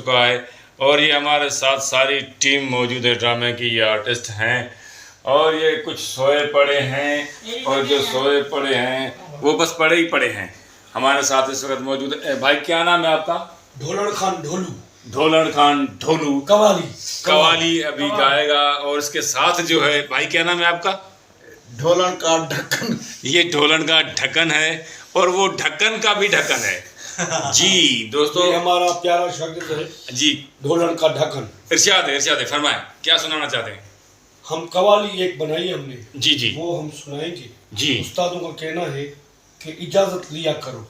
चुका है और ये हमारे साथ सारी टीम मौजूद है ड्रामे की। ये आर्टिस्ट हैं और ये कुछ सोए पड़े हैं और जो सोए पड़े हैं वो बस पड़े ही पड़े हैं। हमारे साथ इस वक्त मौजूद है। भाई क्या नाम है आपका? ढोलन खान ढोलू। ढोलन खान ढोलू कवाली अभी गाएगा। और इसके साथ जो है भाई क्या नाम है आपका? ढोलन का ढक्कन। ये ढोलन का ढक्कन है और वो ढक्कन का भी ढक्कन है। जी दोस्तों, ये हमारा प्यारा शागिर्द है जी, ढोलन का ढक्कन। इरशाद है, फरमाएं क्या सुनाना चाहते हैं? हम कवाली एक बनाई है हमने, जी जी, वो हम सुनाएंगे। जी, उस्तादों का कहना है कि इजाजत लिया करो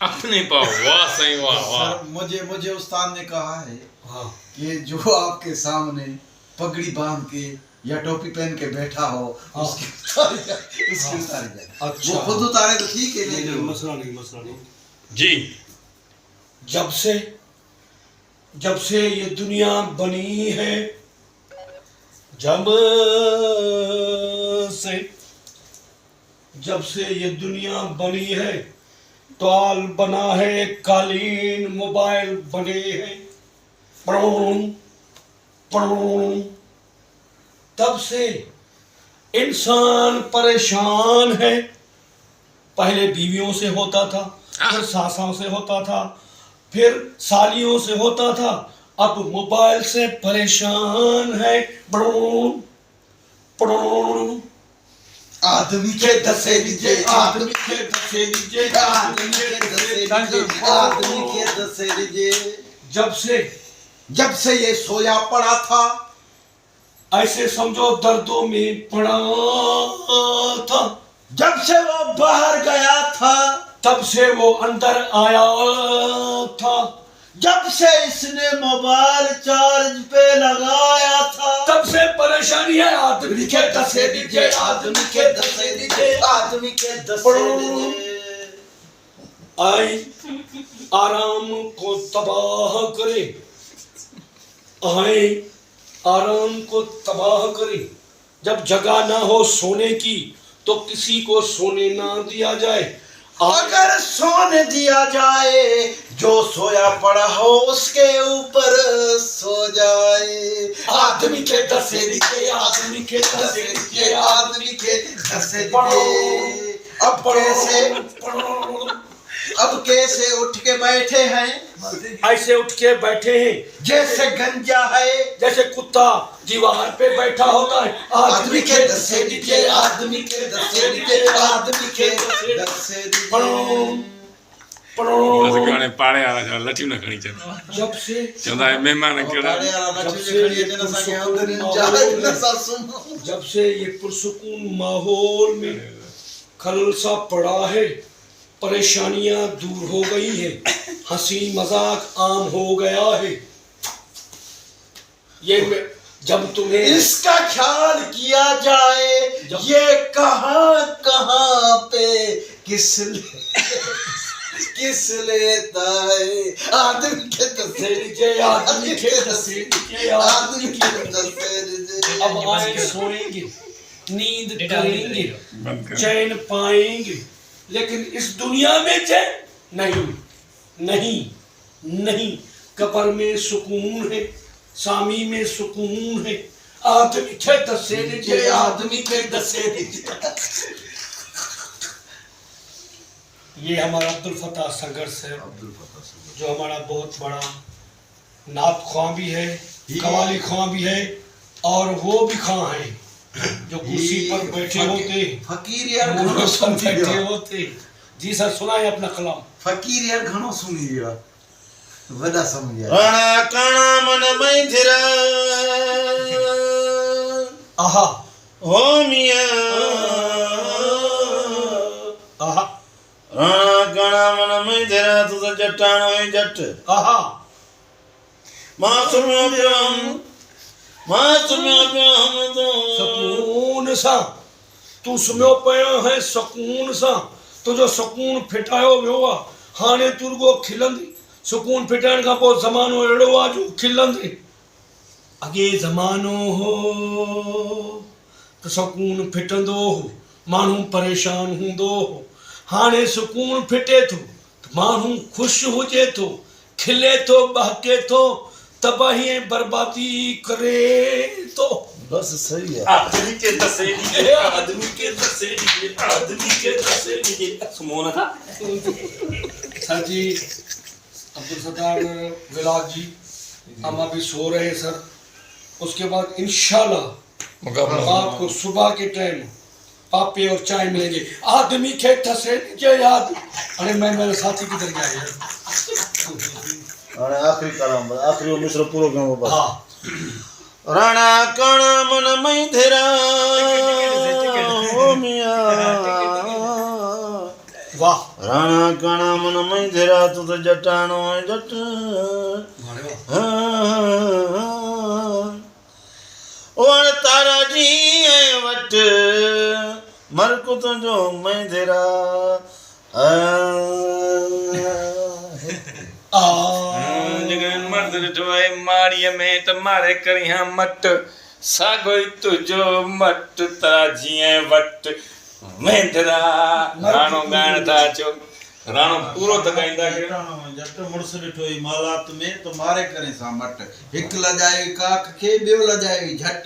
अपने पाओ। वाह सही, वाह वाह। सर मुझे उस्ताद ने कहा है हाँ कि जो आपके सामने पगड़ी बांध के या टोपी पहन के बैठा हो उसकी उतारी जाए। अच्छा, वो खुद उतारे तो ठीक है, नहीं तो मसला नहीं जी। जब से ये दुनिया बनी है, जब से ये दुनिया बनी है, टॉल बना है, कालीन मोबाइल बने हैं, तब से इंसान परेशान है। पहले बीवियों से होता था, फिर सासों से होता था, फिर सालियों से होता था, अब मोबाइल से परेशान है। आदमी के दसे लीजिए, आदमी के दसे लीजिए, आदमी के दसे लीजिए। जब से ये सोया पड़ा था, ऐसे समझो दर्दों में पड़ा था। जब से वो बाहर गया था, तब से वो अंदर आया था। जब से इसने मोबाइल चार्ज पे लगाया था, तब से परेशानी है। आदमी के दसे लीजिए, आदमी के दसे लीजिए, आदमी के दसे लीजिए। आए आराम को तबाह करे, आए आराम को तबाह करे। जब जगह ना हो सोने की तो किसी को सोने ना दिया जाए। अगर सोने दिया जाए, जो सोया पड़ा हो उसके ऊपर सो जाए। आदमी के दसे लीजिए, आदमी के दसे लीजिए, आदमी के दसे लीजिए। अब कैसे उठ के बैठे हैं, ऐसे उठ के बैठे हैं जैसे गंजा है, जैसे कुत्ता दीवार पे बैठा होता है। आदमी के दसे लीजिए, आदमी के दसे लीजिए, आदमी के दसे लीजिए। बस गाने पाड़े आ रहा लठी ना खणी चल। जब से चंदा है मेहमान केड़ा। जब से ये पुरसुकून माहौल में खलल सा पड़ा है, परेशानियां दूर हो गई है, हंसी मजाक आम हो गया है। ये जब तुम्हें इसका ख्याल किया जाए, ये कहाँ पे किस लेता है। आदमी के दसे लीजिए, आदमी के दसे लीजिए, आदमी के दसे लीजिए। अब आए सोएंगे, नींद करेंगे, चैन पाएंगे, लेकिन इस दुनिया में चैन नहीं। कब्र में सुकून है, सामी में सुकून है। आदमी के दसे लीजिए, आदमी के दसे लीजिए। ये हमारा अब्दुल फताह संघर्ष है, जो हमारा बहुत बड़ा नात ख्वां भी है, कवाली ख्वां भी है, और वो भी ख्वां है जो कुर्सी पर बैठे होते, फकीर यार घणो बैठे होते। जी सर, सुनाए अपना कलाम। फकीर यार घणो सुनी लिया, वदा समझ राणा काणा मन मैथिरा आहा हो मिया। आहा राणा काणा मन मैथिरा तुझ जटाणो है जट। आहा मासुम्यो प्योम तो सुकून सा तू सुम्यो पियो है, सुकून सा तुझो सुकून फिटायो वियो आहे। हाणे तुरगो खिलंदी, सुकून फिटाइण खां पोइ ज़मानो अहिड़ो आहे जो खिलंदे। अॻे ज़मानो हो त सुकून फिटंदो हो, माण्हू परेशान हूंदो हो। हाणे सुकून फिटे थो त माण्हू ख़ुशि हुजे थो, खिले तो बहके तो तबाही बर्बादी करे तो बस सही है। आदमी के दसेड़ी आदमी के दसेड़ी आदमी के दसेड़ी सुमोना था सर जी अब्दुल सत्तार विलास जी हम अभी सो रहे हैं सर। उसके बाद इंशाल्लाह आपको सुबह के टाइम पापे और चाय मिलेंगे। आदमी के ठसे के याद। अरे मैं मेरे साथी किधर गया यार। और आखिरी कलाम आखिरी मिश्र पूरा गाँव बस। हाँ राणा कण मन मई धेरा ओ मिया वाह राणा कण मन मई धेरा तू तो जटाणो है जट ओण तारा जी है वट मर को तो जो मैं धेरा जगन मर्द ॾिठोए माड़ीअ में त मारे करियां मट साॻो ई तुंहिंजो मट तारा जीअं वट वेंदरा राणो ॻाइण था अचो। राणो पूरो त ॻाईंदा कयो। जट मुड़स ॾिठो ई मालात में तो मारे करे सा मट हिक लजाए काक के ॿियो लजाए झट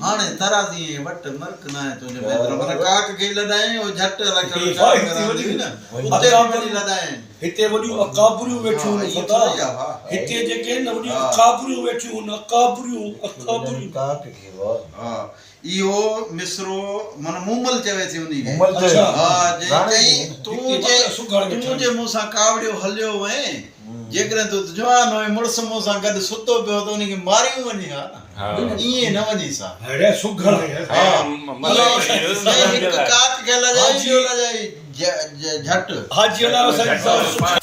हाणे तराज़ी वट मर्क न आहे तुंहिंजे में मन काक के लदाए ओ झट लकड़ करांदी न उते वडी लदाए हिते वॾियूं अकाबरियूं वेठियूं आहिनि ख़ुदा। हिते जेके न वॾियूं अकाबरियूं वेठियूं आहिनि अकाबरियूं काक के वो हां इहो मिसरो मन मूमल चवे थी उनी खे। अच्छा हां जे चई तूं तूं जे मूंसां कावड़ियो हलियो वए जेकॾहिं तूं जवान होए मुड़स मूंसां गॾु सुतो पियो त उनखे मारियूं वञी हा न ईअं न वञी सा। अरे सुघड़ हिक काक के लजाई ॿियो लजाई झट हाजी अलावा साईं